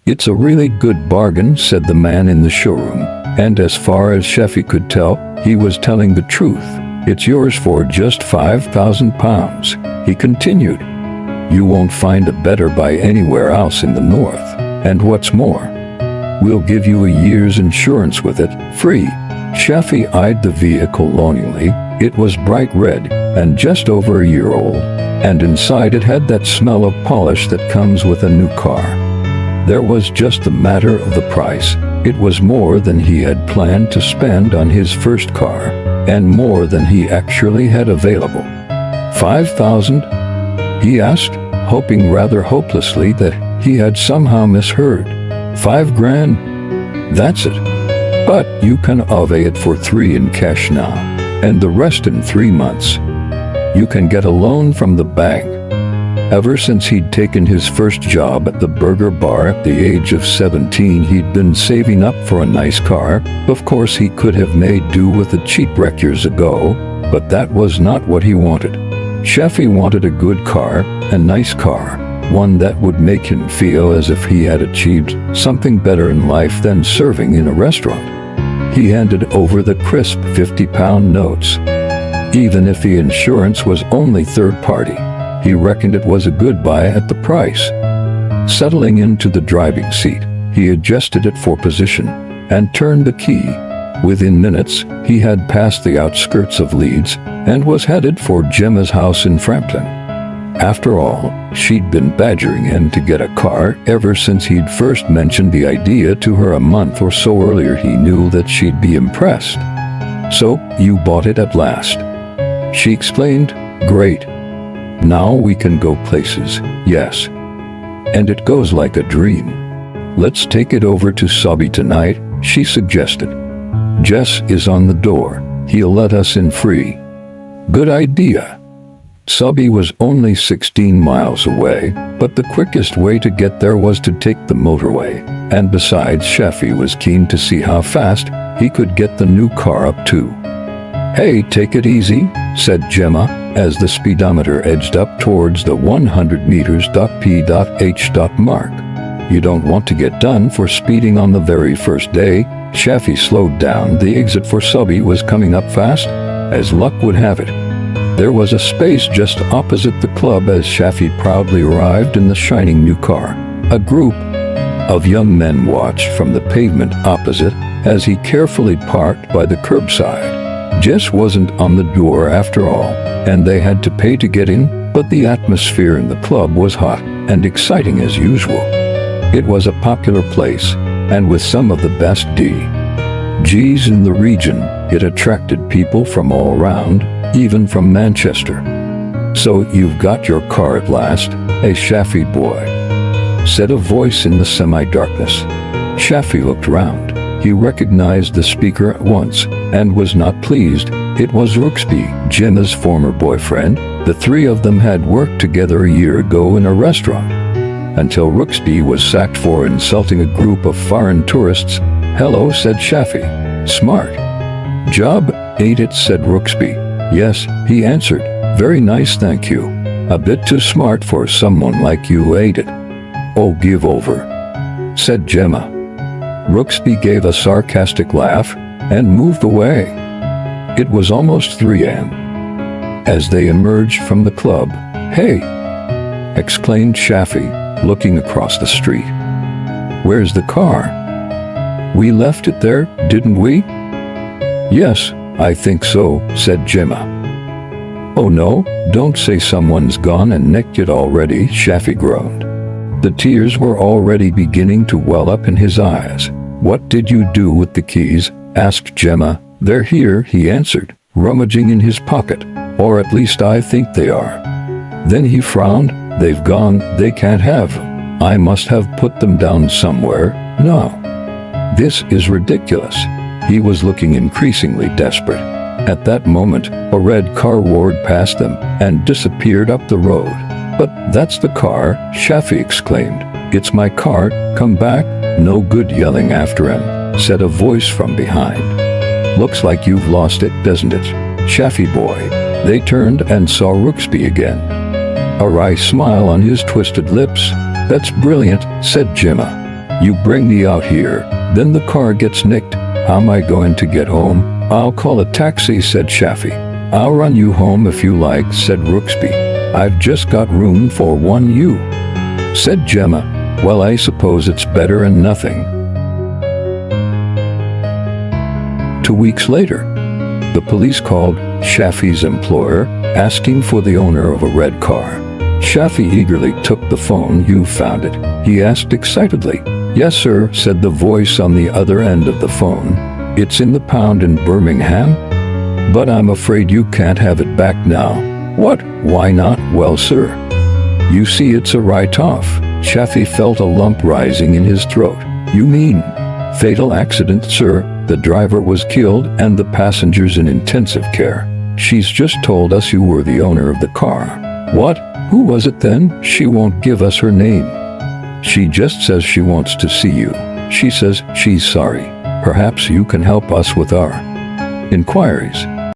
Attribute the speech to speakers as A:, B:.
A: "It's a really good bargain," said the man in the showroom, and as far as Shafi could tell, he was telling the truth. "It's yours for just £5,000, he continued. "You won't find a better buy anywhere else in the north, and what's more, we'll give you a year's insurance with it, free." Shafi eyed the vehicle longingly. It was bright red and just over a year old, and inside it had that smell of polish that comes with a new car. There was just the matter of the price. It was more than he had planned to spend on his first car, and more than he actually had available. "5,000? he asked, hoping rather hopelessly that he had somehow misheard. "5 grand? That's it. But you can have it for 3 in cash now, and the rest in 3 months. You can get a loan from the bank." Ever since he'd taken his first job at the burger bar at the age of 17, he'd been saving up for a nice car. Of course, he could have made do with a cheap wreck years ago, but that was not what he wanted. Shafi wanted a good car, a nice car, one that would make him feel as if he had achieved something better in life than serving in a restaurant. He handed over the crisp £50 notes. Even if the insurance was only third party, he reckoned it was a good buy at the price. Settling into the driving seat, he adjusted it for position and turned the key. Within minutes, he had passed the outskirts of Leeds and was headed for Gemma's house in Frampton. After all, she'd been badgering him to get a car ever since he'd first mentioned the idea to her a month or so earlier. He knew that she'd be impressed. "So, you bought it at last," she explained. "Great. Now we can go places." "Yes. And it goes like a dream. Let's take it over to Sabi tonight," she suggested. "Jess is on the door. He'll let us in free." "Good idea." Sabi was only 16 miles away, but the quickest way to get there was to take the motorway, and besides, Shafi was keen to see how fast he could get the new car up to. "Hey, take it easy," said Gemma, as the speedometer edged up towards the 100 meters p.h. mark. "You don't want to get done for speeding on the very first day." Shafi slowed down. The exit for Sabi was coming up fast. As luck would have it, there was a space just opposite the club as Shafi proudly arrived in the shining new car. A group of young men watched from the pavement opposite as he carefully parked by the curbside. Jess wasn't on the door after all, and they had to pay to get in, but the atmosphere in the club was hot and exciting as usual. It was a popular place, and with some of the best DJs in the region, it attracted people from all around, even from Manchester. "So you've got your car at last, eh, Shafi boy?" said a voice in the semi-darkness. Shafi looked round. He recognized the speaker at once, and was not pleased. It was Rooksby, Gemma's former boyfriend. The three of them had worked together a year ago in a restaurant, until Rooksby was sacked for insulting a group of foreign tourists. "Hello," said Shafi. "Smart job, ain't it?" said Rooksby. "Yes," he answered. "Very nice, thank you. A bit too smart for someone like you, ain't it?" "Oh, give over," said Gemma. Rooksby gave a sarcastic laugh and moved away. It was almost 3 a.m. as they emerged from the club. "Hey!" exclaimed Shafi, looking across the street. "Where's the car? We left it there, didn't we?" "Yes, I think so," said Gemma. "Oh no, don't say someone's gone and nicked it already," Shafi groaned. The tears were already beginning to well up in his eyes. "What did you do with the keys?" asked Gemma. "They're here," he answered, rummaging in his pocket. "Or at least I think they are." Then he frowned. "They've gone. They can't have them. I must have put them down somewhere. No. This is ridiculous." He was looking increasingly desperate. At that moment, a red car roared past them and disappeared up the road. "But that's the car," Shafi exclaimed. "It's my car. Come back." "No good yelling after him," said a voice from behind. "Looks like you've lost it, doesn't it, Shafi boy?" They turned and saw Rooksby again, a wry smile on his twisted lips. "That's brilliant," said Gemma. You bring me out here, then the car gets nicked. How am I going to get home? I'll call a taxi, said Shafi. I'll run you home if you like, said Rooksby. I've just got room for one you, said Gemma. Well, I suppose it's better than nothing. 2 weeks later, the police called Shafi's employer, asking for the owner of a red car. Shafi eagerly took the phone. You found it? He asked excitedly. Yes, sir, said the voice on the other end of the phone. It's in the pound in Birmingham? But I'm afraid you can't have it back now. What? Why not? Well, sir, you see, it's a write-off. Shafi felt a lump rising in his throat. You mean fatal accident, sir? The driver was killed and the passengers in intensive care. She's just told us you were the owner of the car. What? Who was it then? She won't give us her name. She just says she wants to see you. She says she's sorry. Perhaps you can help us with our inquiries.